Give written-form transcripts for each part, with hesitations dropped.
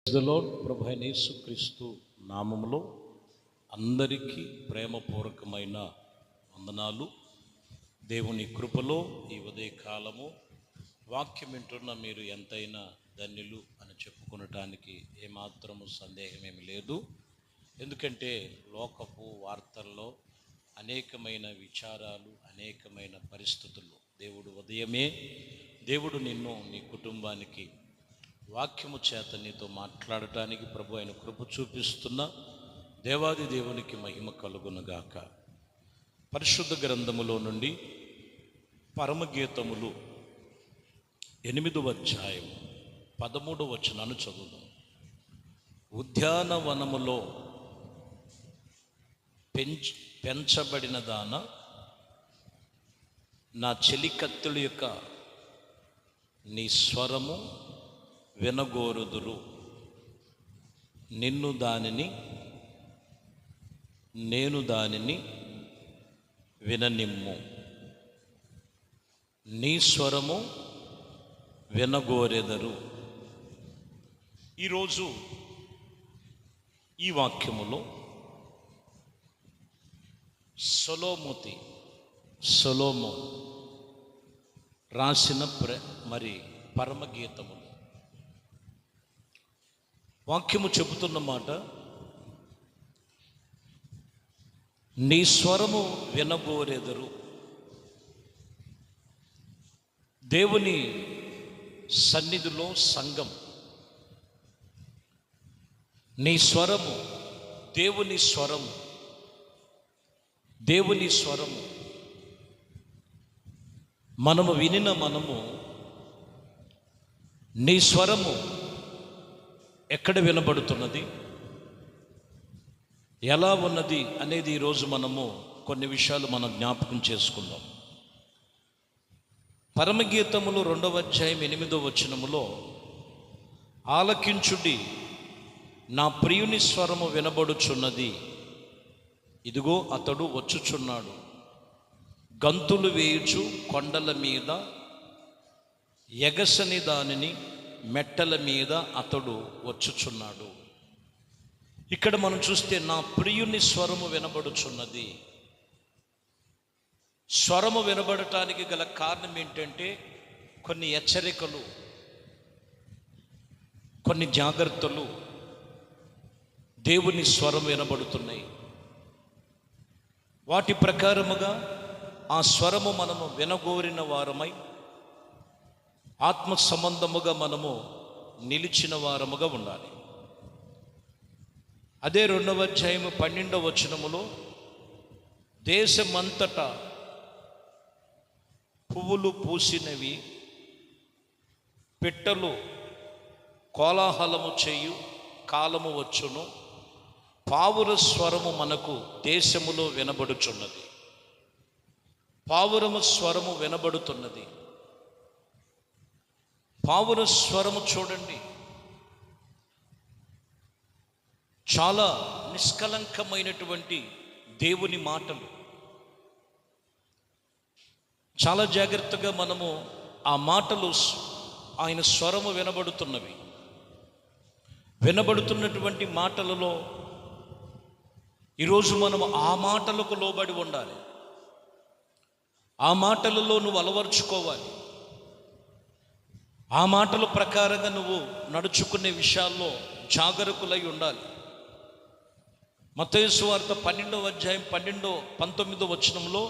Praise the lord. ప్రభు అయిన యేసుక్రీస్తు నామములో అందరికీ ప్రేమపూర్వకమైన వందనాలు. దేవుని కృపలో ఈ ఉదయకాలము వాక్యం వింటున్న మీరు ఎంతైనా ధన్యులు అని చెప్పుకొనటానికి ఏమాత్రము సందేహమేమి లేదు. ఎందుకంటే లోకపు వార్తల్లో అనేకమైన విచారాలు, అనేకమైన పరిస్థితులు. దేవుడు నిన్ను, నీ కుటుంబానికి వాక్యము చేత నీతో మాట్లాడటానికి ప్రభు ఆయన కృప చూపిస్తున్న దేవాది దేవునికి మహిమ కలుగునుగాక. పరిశుద్ధ గ్రంథములో నుండి పరమగీతములు 8వ అధ్యాయం 13వ వచనాన్ని చదువుదాం. ఉద్యానవనములో పెంచబడిన దాన, నా చెలికత్తెల యొక్క నీ స్వరము వినగోరుదురు. నేను దానిని విననిమ్ము. నీ స్వరము వినగోరెదరు. ఈరోజు ఈ వాక్యములో సొలొమోను రాసిన పరమగీతములు. వాక్యము చెబుతున్న మాట, నీ స్వరము వినగోరెదరు. దేవుని సన్నిధిలో సంఘం, నీ స్వరము, దేవుని స్వరము మనము వినిన మనము నీ స్వరము ఎక్కడ వినబడుతున్నది, ఎలా ఉన్నది అనేది ఈరోజు మనము కొన్ని విషయాలు మనం జ్ఞాపకం చేసుకుందాం. పరమగీతములు 2వ అధ్యాయం 8వ వచనములో, ఆలకించుడి, నా ప్రియుని స్వరము వినబడుచున్నది, ఇదిగో అతడు వచ్చుచున్నాడు, గంతులు వేయుచు కొండల మీద, ఎగసని దానిని మెట్టల మీద అతడు వచ్చుచున్నాడు. ఇక్కడ మనం చూస్తే నా ప్రియుని స్వరము వినబడుచున్నది. స్వరము వినబడటానికి గల కారణం ఏంటంటే కొన్ని హెచ్చరికలు, కొన్ని జాగ్రత్తలు. దేవుని స్వరం వినబడుతున్నాయి. వాటి ప్రకారముగా ఆ స్వరము మనము వినగోరిన వారమై, ఆత్మ సంబంధముగా మనము నిలిచిన వారముగా ఉండాలి. అదే 2వ అధ్యాయము 12వ వచనములో, దేశమంతటా పువ్వులు పూసినవి, పిట్టలు కోలాహలము చేయు కాలము వచ్చును, పావుర స్వరము మనకు దేశములో వినబడుచున్నది. పావురము స్వరము వినబడుతున్నది. పావుర స్వరము చూడండి, చాలా నిష్కలంకమైనటువంటి దేవుని మాటలు. చాలా జాగ్రత్తగా మనము ఆ మాటలు, ఆయన స్వరము వినబడుతున్నటువంటి మాటలలో ఈరోజు మనము ఆ మాటలకు లోబడి ఉండాలి. ఆ మాటలలో నువ్వు అలవర్చుకోవాలి. ఆ మాటల ప్రకారంగా నువ్వు నడుచుకునే విషయాల్లో జాగరూకులై ఉండాలి. మత్తయి సువార్త 12వ అధ్యాయం 19వ వచనంలో,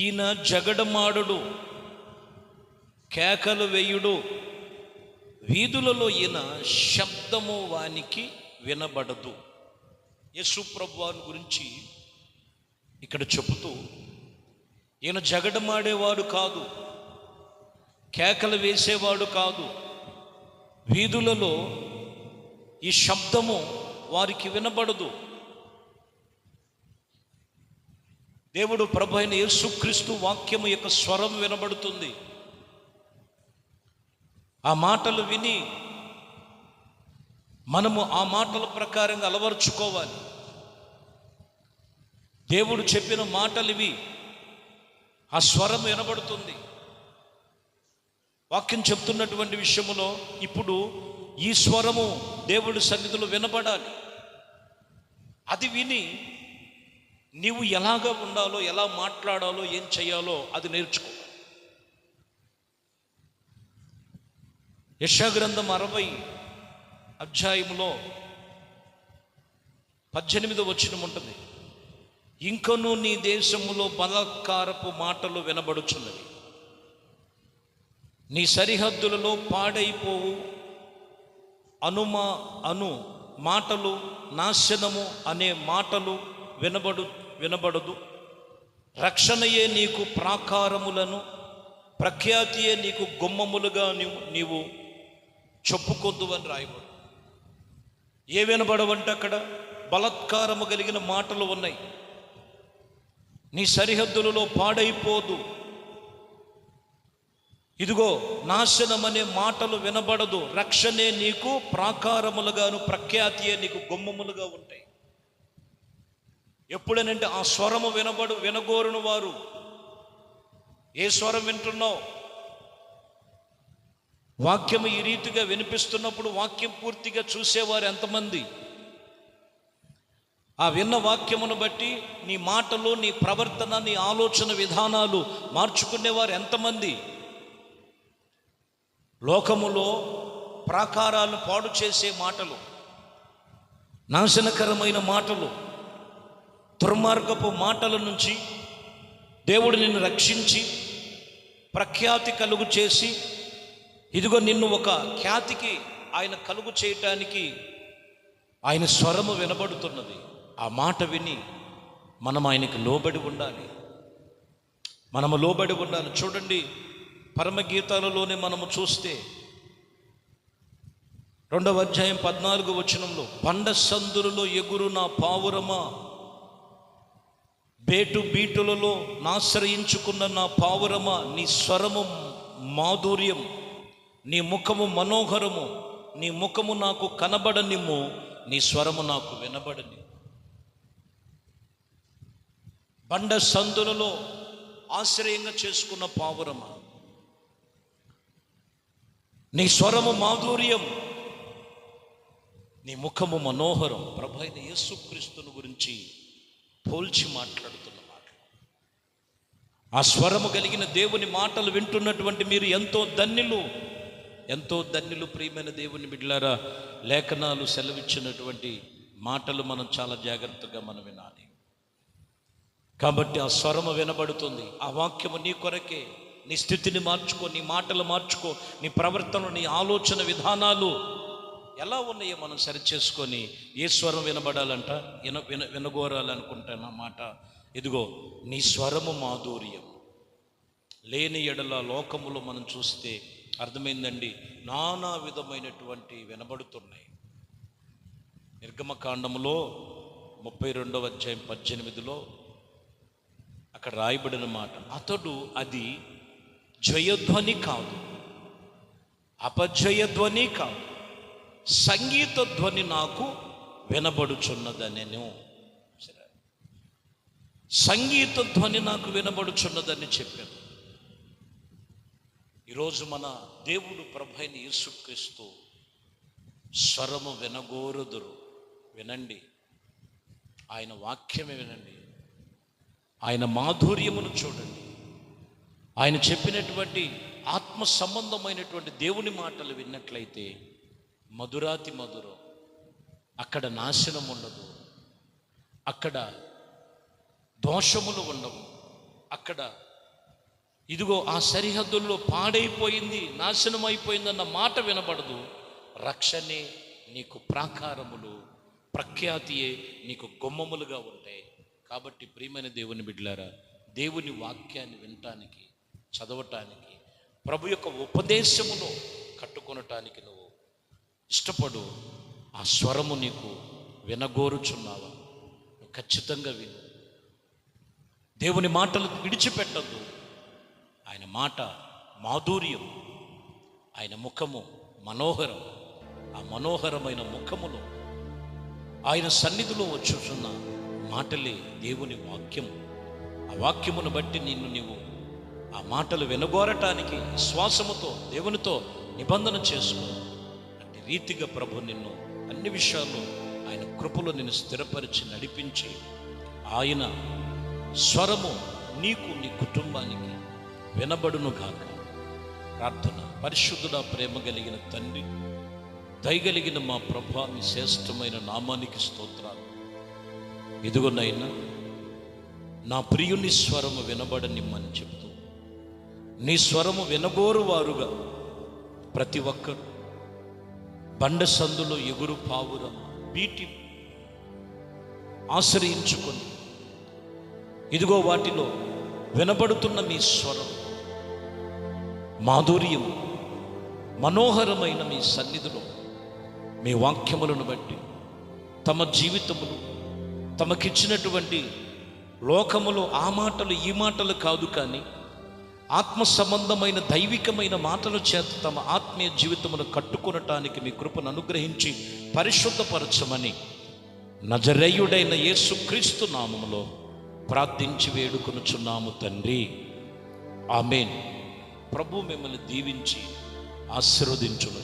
ఈయన జగడమాడుడు, కేకలు వేయుడు, వీధులలో ఈయన శబ్దము వానికి వినబడదు. యేసు ప్రభువాని గురించి ఇక్కడ చెబుతూ, ఈయన జగడమాడేవాడు కాదు, కేకలు వేసేవాడు కాదు, వీధులలో ఈ శబ్దము వారికి వినబడదు. దేవుడు ప్రభు అయిన యేసుక్రీస్తు వాక్యము యొక్క స్వరం వినబడుతుంది. ఆ మాటలు విని మనము ఆ మాటల ప్రకారంగా అలవర్చుకోవాలి. దేవుడు చెప్పిన మాటలు ఇవి, ఆ స్వరం వినబడుతుంది. వాక్యం చెప్తున్నటువంటి విషయములో ఇప్పుడు ఈ స్వరము దేవుడి సన్నిధిలో వినబడాలి. అది విని నీవు ఎలాగ ఉండాలో, ఎలా మాట్లాడాలో, ఏం చేయాలో అది నేర్చుకో. యెషయా గ్రంథం 60 అధ్యాయంలో 18వ వచనం ఉంటుంది. ఇంకను నీ దేశములో బలాత్కారపు మాటలు వినబడుచున్నవి, నీ సరిహద్దులలో పాడైపోవు అను మాటలు, నాశనము అనే మాటలు వినబడదు. రక్షణయే నీకు ప్రాకారములను, ప్రఖ్యాతియే నీకు గుమ్మములుగా నీవు చెప్పుకొద్దు అని రాయబడు. ఏ వినబడవంటే అక్కడ బలాత్కారము కలిగిన మాటలు ఉన్నాయి. నీ సరిహద్దులలో పాడైపోదు, ఇదిగో నాశనం అనే మాటలు వినబడదు. రక్షణే నీకు ప్రాకారములుగాను, ప్రఖ్యాతియే నీకు గుమ్మములుగా ఉంటాయి. ఎప్పుడనంటే ఆ స్వరము వినగోరును వారు. ఏ స్వరం వింటున్నావు? వాక్యము ఈ రీతిగా వినిపిస్తున్నప్పుడు వాక్యం పూర్తిగా చూసేవారు ఎంతమంది? ఆ విన్న వాక్యమును బట్టి నీ మాటలు, నీ ప్రవర్తన, నీ ఆలోచన విధానాలు మార్చుకునేవారు ఎంతమంది? లోకములో ప్రాకారాలను పాడు చేసే మాటలు, నాశనకరమైన మాటలు, దుర్మార్గపు మాటల నుంచి దేవుడు నిన్ను రక్షించి ప్రఖ్యాతి కలుగు చేసి, ఇదిగో నిన్ను ఒక ఖ్యాతికి ఆయన కలుగు చేయటానికి ఆయన స్వరము వినబడుతున్నది. ఆ మాట విని మనం ఆయనకి లోబడి ఉండాలి. మనము లోబడి ఉండాలి. చూడండి, పరమగీతాలలోనే మనము చూస్తే 2వ అధ్యాయం 14వ వచనంలో, బండ సందులలో ఎగురు నా పావురమా, బేటు బీటులలో నాశ్రయించుకున్న నా పావురమా, నీ స్వరము మాధుర్యం, నీ ముఖము మనోహరము, నీ ముఖము నాకు కనబడనిమ్ము, నీ స్వరము నాకు వినబడని. బండ సందులలో ఆశ్రయంగా చేసుకున్న పావురమా, నీ స్వరము మాధుర్యం, నీ ముఖము మనోహరం. ప్రభు అయిన యేసుక్రీస్తుని గురించి పోల్చి మాట్లాడుతున్న మాటలు. ఆ స్వరము కలిగిన దేవుని మాటలు వింటున్నటువంటి మీరు ఎంతో ధన్యులు, ఎంతో ధన్యులు. ప్రియమైన దేవుని బిడ్డలారా, లేఖనాలు సెలవిచ్చినటువంటి మాటలు మనం చాలా జాగ్రత్తగా మనం వినాలి. కాబట్టి ఆ స్వరము వినబడుతుంది. ఆ వాక్యము నీ కొరకే. నీ స్థితిని మార్చుకో, నీ మాటలు మార్చుకో, నీ ప్రవర్తన, నీ ఆలోచన విధానాలు ఎలా ఉన్నాయో మనం సరిచేసుకొని ఏ స్వరం వినబడాలంట, వినగోరాలనుకుంటాను ఆ మాట. ఇదిగో నీ స్వరము మాధుర్యం. లేని ఎడల లోకములో మనం చూస్తే అర్థమైందండి, నానా విధమైనటువంటి వినబడుతున్నాయి. నిర్గమకాండములో 32వ అధ్యాయం 18లో అక్కడ రాయబడిన మాట, అతడు అది జయధ్వని కాదు, అపజయధ్వని కాదు, సంగీత ధ్వని నాకు వినబడుచున్నదనెను. సంగీత ధ్వని నాకు వినబడుచున్నదని చెప్పాను. ఈరోజు మన దేవుడు ప్రభు అయిన యేసుక్రీస్తు స్వరము వినగోరుదురు. వినండి, ఆయన వాక్యమే వినండి, ఆయన మాధుర్యమును చూడండి. ఆయన చెప్పినటువంటి ఆత్మ సంబంధమైనటువంటి దేవుని మాటలు విన్నట్లయితే మధురాతి మధురం. అక్కడ నాశనం ఉండదు, అక్కడ దోషములు ఉండవు, అక్కడ ఇదిగో ఆ సరిహద్దుల్లో పాడైపోయింది, నాశనం అయిపోయిందన్న మాట వినబడదు. రక్షణే నీకు ప్రాకారములు, ప్రఖ్యాతియే నీకు గుమ్మములుగా ఉంటాయి. కాబట్టి ప్రియమైన దేవుని బిడ్డలారా, దేవుని వాక్యాన్ని వినటానికి, చదవటానికి, ప్రభు యొక్క ఉపదేశములో కట్టుకొనటానికి నువ్వు ఇష్టపడు. ఆ స్వరము నీకు వినగోరుచున్నావా? నువ్వు ఖచ్చితంగా విను. దేవుని మాటలు విడిచిపెట్టద్దు. ఆయన మాట మాధుర్యం, ఆయన ముఖము మనోహరం. ఆ మనోహరమైన ముఖములో ఆయన సన్నిధిలో వచ్చుచున్న మాటలే దేవుని వాక్యము. ఆ వాక్యమును బట్టి నీవు ఆ మాటలు వినగోరటానికి విశ్వాసముతో దేవునితో నిబంధన చేసుకో. అంటే రీతిగా ప్రభు నిన్ను అన్ని విషయాల్లో ఆయన కృపలో నిన్ను స్థిరపరిచి నడిపించి ఆయన స్వరము నీకు నీ కుటుంబానికి వినబడును గాక. ప్రార్థన. పరిశుద్ధుడా, ప్రేమ కలిగిన తండ్రి, దయగలిగిన మా ప్రభా, మీ శ్రేష్టమైన నామానికి స్తోత్రాలు. ఇదిగోనైనా నా ప్రియుని స్వరము వినబడనిమ్మని చెబుతూ, నీ స్వరము వినబోరు వారుగా ప్రతి ఒక్కరు బండ సందులో ఎగురు పావుర వీటి ఆశ్రయించుకొని, ఇదిగో వాటిలో వినబడుతున్న మీ స్వరం మాధుర్యం మనోహరమైన మీ సన్నిధిలో మీ వాక్యములను బట్టి తమ జీవితములు తమకిచ్చినటువంటి లోకములో ఆ మాటలు ఈ మాటలు కాదు, కానీ ఆత్మ సంబంధమైన దైవికమైన మాటల చేత తమ ఆత్మీయ జీవితమును కట్టుకొనటానికి మీ కృపను అనుగ్రహించి పరిశుద్ధపరచమని నజరేయుడైన యేసుక్రీస్తు నామములో ప్రార్థించి వేడుకొనుచున్నాము తండ్రి. ఆమేన్. ప్రభు మిమ్మల్ని దీవించి ఆశీర్వదించును.